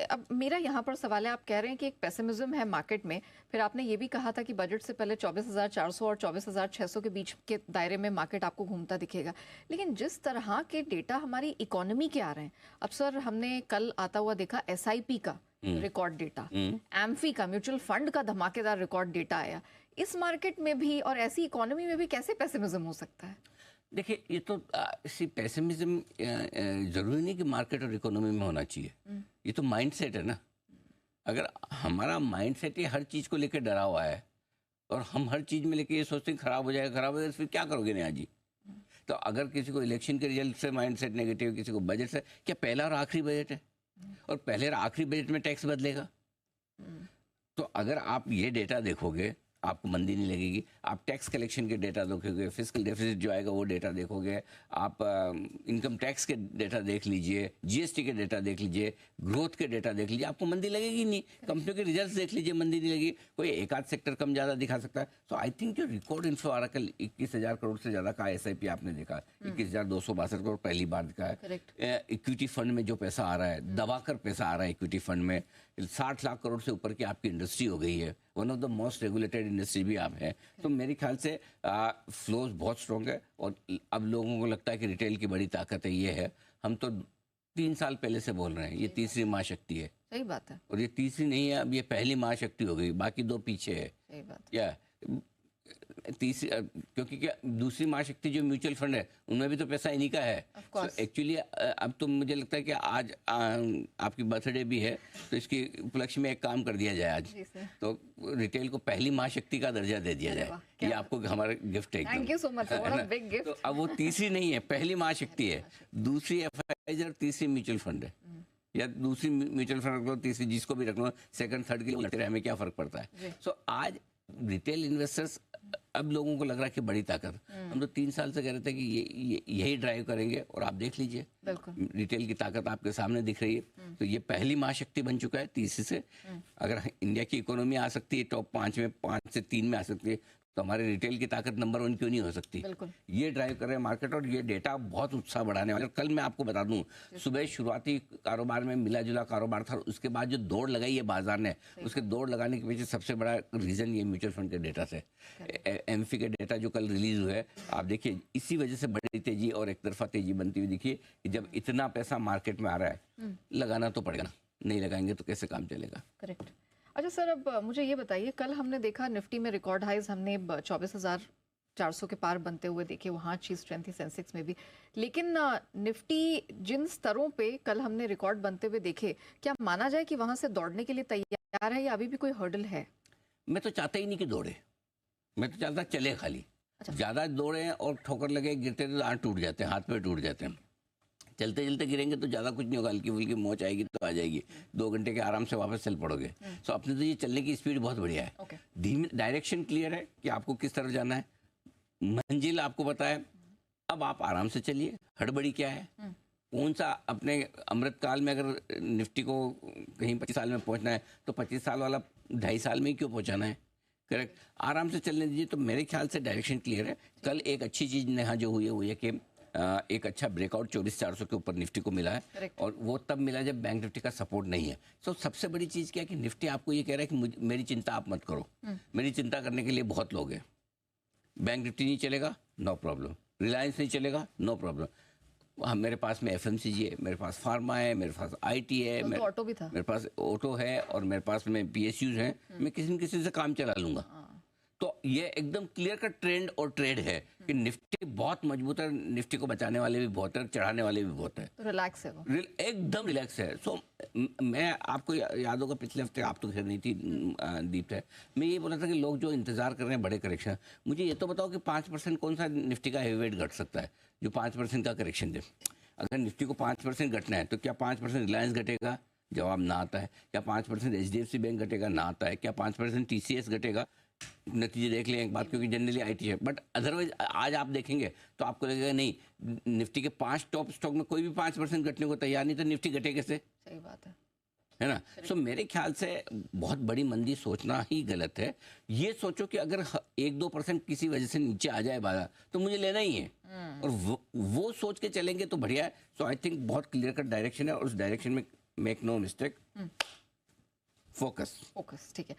अब मेरा यहाँ पर सवाल है, आप कह रहे हैं कि एक पेसिमिज्म है मार्केट में, फिर आपने ये भी कहा था कि बजट से पहले 24,400 और 24,600 के बीच के दायरे में मार्केट आपको घूमता दिखेगा। लेकिन जिस तरह के डेटा हमारी इकोनॉमी के आ रहे हैं, अब सर हमने कल आता हुआ देखा एसआईपी का रिकॉर्ड डेटा, एम्फी का म्यूचुअल फंड का धमाकेदार रिकॉर्ड डेटा आया। इस मार्केट में भी और ऐसी इकोनॉमी में भी कैसे पेसिमिज्म हो सकता है? देखिए, ये तो सिर्फ पेसिमिज्म जरूरी नहीं कि मार्केट और इकोनॉमी में होना चाहिए। ये तो माइंडसेट है ना। अगर हमारा माइंडसेट ही हर चीज को लेकर डरा हुआ है और हम हर चीज में लेके ये सोचते हैं खराब हो जाएगा, फिर क्या करोगे नया जी? तो अगर किसी को इलेक्शन के रिजल्ट से माइंडसेट नेगेटिव, किसी को बजट से, क्या पहला और आखिरी बजट है और पहले और आखिरी बजट में टैक्स बदलेगा? तो अगर आप ये डेटा देखोगे आपको मंदी नहीं लगेगी। आप टैक्स कलेक्शन के डेटा देखोगे, फिस्कल डेफिसिट जो आएगा वो डेटा देखोगे, आप इनकम टैक्स के डेटा देख लीजिए, जीएसटी के डेटा देख लीजिए, ग्रोथ के डेटा देख लीजिए, आपको मंदी लगेगी नहीं। कंपनियों के रिजल्ट्स देख लीजिए, मंदी नहीं लगेगी। कोई एक आध सेक्टर कम ज़्यादा दिखा सकता है। तो आई थिंक जो रिकॉर्ड इन्फ्लो आ रहा कल 21,000 करोड़ से ज़्यादा का एसआईपी आपने देखा, 21,262 करोड़ पहली बार दिखा है। इक्विटी फंड में जो पैसा आ रहा है, दबाकर पैसा आ रहा है इक्विटी फंड में, 60 लाख करोड़ से ऊपर की आपकी इंडस्ट्री हो गई है, one of the most regulated industry भी आप हैं। तो मेरे ख्याल से फ्लोज बहुत स्ट्रॉन्ग है और अब लोगों को लगता है कि रिटेल की बड़ी ताकत है। ये है, हम तो 3 साल पहले से बोल रहे हैं, ये तीसरी महाशक्ति है। सही बात है। और ये तीसरी नहीं है, अब ये पहली महाशक्ति हो गई, बाकी 2 पीछे है। सही बात या तीसरी, क्योंकि क्या दूसरी महाशक्ति जो म्यूचुअल फंड है उनमें भी तो पैसा इन्हीं का है। एक्चुअली अब तो मुझे लगता है कि आज आपकी बर्थडे भी है, तो इसकी उपलक्ष्य में एक काम कर दिया जाए आज, तो रिटेल को पहली महाशक्ति का दर्जा दे दिया जाए। ये आपको हमारा गिफ्ट है। Thank you so much, what a big gift. तो अब वो तीसरी नहीं है, पहली महाशक्ति है। दूसरी एफआईआई और तीसरी म्यूचुअल फंड है, या दूसरी म्यूचुअल फंड रख लो, तीसरी जिसको भी रख लो, सेकंड थर्ड के लिए लड़ते रहे, हमें क्या फर्क पड़ता है। सो आज रिटेल इन्वेस्टर्स, अब लोगों को लग रहा है कि बड़ी ताकत, हम तो 3 साल से कह रहे थे कि यही ड्राइव करेंगे, और आप देख लीजिए रिटेल की ताकत आपके सामने दिख रही है। तो ये पहली महाशक्ति बन चुका है तीसरी से। अगर इंडिया की इकोनॉमी आ सकती है टॉप 5 में, 5 से 3 में आ सकती है, तो हमारे रिटेल की ताकत नंबर 1 क्यों नहीं हो सकती? ये ड्राइव कर रहे हैं मार्केट, और ये डेटा बहुत उत्साह बढ़ाने वाला है। कल मैं आपको बता दूं, सुबह शुरुआती कारोबार में मिला जुला कारोबार था, उसके बाद जो दौड़ लगाई है बाजार ने, उसके दौड़ लगाने के पीछे सबसे बड़ा रीजन ये म्यूचुअल फंड के डेटा से, एमफी के डेटा जो कल रिलीज हुए, आप देखिए इसी वजह से बड़ी तेजी और एक तरफा तेजी बनती हुई दिखी कि जब इतना पैसा मार्केट में आ रहा है, लगाना तो पड़ेगा, नहीं लगाएंगे तो कैसे काम चलेगा। करेक्ट। अच्छा सर, अब मुझे ये बताइए, कल हमने देखा निफ्टी में रिकॉर्ड हाइज हमने 24,400 के पार बनते हुए देखे, वहाँ अच्छी स्ट्रेंथ थी सेंसेक्स में भी, लेकिन निफ्टी जिन स्तरों पे कल हमने रिकॉर्ड बनते हुए देखे, क्या माना जाए कि वहाँ से दौड़ने के लिए तैयार है या अभी भी कोई हर्डल है? मैं तो चाहता ही नहीं कि दौड़े, मैं तो चाहता चले खाली। ज्यादा दौड़े और ठोकर लगे, गिरते तो हाथ टूट जाते हैं, हाथ पे टूट जाते हैं। चलते चलते गिरेंगे तो ज़्यादा कुछ नहीं होगा, हल्की फुल्की मोच आएगी तो आ जाएगी, 2 घंटे के आराम से वापस चल पड़ोगे। सो अपने तो ये चलने की स्पीड बहुत बढ़िया है। धीमे, डायरेक्शन क्लियर है कि आपको किस तरफ जाना है, मंजिल आपको पता है, अब आप आराम से चलिए। हड़बड़ी क्या है? कौन सा अपने अमृतकाल में, अगर निफ्टी को कहीं 25 साल में पहुंचना है तो 25 साल वाला 2.5 साल में ही क्यों पहुंचाना है? करेक्ट, आराम से चलने दीजिए। तो मेरे ख्याल से डायरेक्शन क्लियर है। कल एक अच्छी चीज़ यहाँ जो हुई है कि एक अच्छा ब्रेकआउट 24,400 के ऊपर निफ्टी को मिला है, और वो तब मिला जब बैंक निफ्टी का सपोर्ट नहीं है। सो सबसे बड़ी चीज़ क्या है कि निफ्टी आपको ये कह रहा है कि मेरी चिंता आप मत करो, मेरी चिंता करने के लिए बहुत लोग हैं। बैंक निफ्टी नहीं चलेगा, नो प्रॉब्लम। रिलायंस नहीं चलेगा, नो प्रॉब्लम। मेरे पास में एफएमसीजी है, मेरे पास फार्मा है, मेरे पास आईटी है, ऑटो भी था, मेरे पास ऑटो है, और मेरे पास में पीएसयूज हैं। मैं किसी न किसी से काम चला लूंगा। तो ये एकदम क्लियर का ट्रेंड और ट्रेड है कि निफ्टी बहुत मजबूत है, निफ्टी को बचाने वाले भी बहुत है, चढ़ाने वाले भी बहुत है। तो रिलैक्स है वो, एकदम रिलैक्स है। सो मैं आपको याद होगा पिछले हफ्ते, आप तो खैर नहीं थी दीप है, मैं ये बोला था कि लोग जो इंतजार कर रहे हैं बड़े करेक्शन, मुझे ये तो बताओ कि 5% कौन सा निफ्टी का हेवी वेट घट सकता है जो 5% का करेक्शन दे? अगर निफ्टी को 5% घटना है तो क्या 5% रिलायंस घटेगा? जवाब ना आता है। क्या 5% एचडीएफसी बैंक घटेगा? ना आता है। क्या 5% टीसीएस घटेगा? नतीजे देख लें एक बात, क्योंकि जनरली आईटी है। बट अदरवाइज आज आप देखेंगे तो आपको लगेगा नहीं, निफ्टी के 5 टॉप स्टॉक में कोई भी 5% घटने को तैयार नहीं, तो निफ्टी घटे कैसे? सही बात है ना। सो मेरे ख्याल से बहुत बड़ी मंदी सोचना ही गलत है। ये सोचो कि अगर 1-2% किसी वजह से नीचे आ जाए बाजार तो मुझे लेना ही है, और वो सोच के चलेंगे तो बढ़िया है। सो आई थिंक बहुत क्लियर कट डायरेक्शन है, और उस डायरेक्शन में make no mistake, focus. Focus, ठीक है।